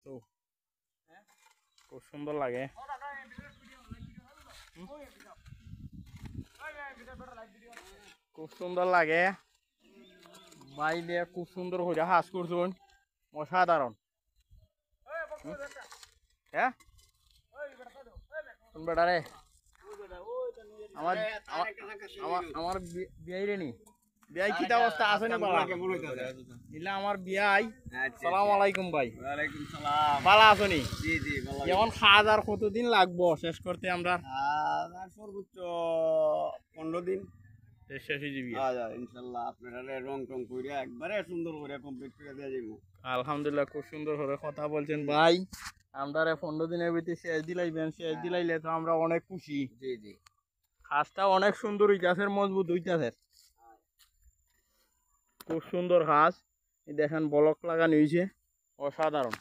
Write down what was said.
তো খুব সুন্দর লাগে। খুব সুন্দর লাগে ভাই দিয়ে, খুব সুন্দর করে হাঁস করছুন, অসাধারণ। হ্যাঁ কোন বেটারে আমার আমার বিয়াই রে নি বিয়াই কি অবস্থা আছে না বাবা? ইলা আমার বিয়াই। সালাম আলাইকুম ভাই। ওয়ালাইকুম সালাম। ভালো আছো নি? জি জি ভালো। যেমন খাওয়া আর কতদিন লাগবো শেষ করতে? আমরা সর্বোচ্চ 15 দিন শেষ হয়ে যাবি ইনশাল্লাহ। আপনারা রং টং করে একবারে সুন্দর করে কমপ্লিট করে দিয়ে যাবো। আলহামদুলিল্লাহ, খুব সুন্দর করে কথা বলছেন ভাই। আমরা 15 দিনের ভিতরে শেষ দিলাইবেন, শেষ দিলাইলে তো আমরা অনেক খুশি। জি জি, হাঁসটা অনেক সুন্দর হইতাছে, মজবুত হইতাছে, খুব সুন্দর হাঁস। দেখেন বলক লাগানো হয়েছে, অসাধারণ।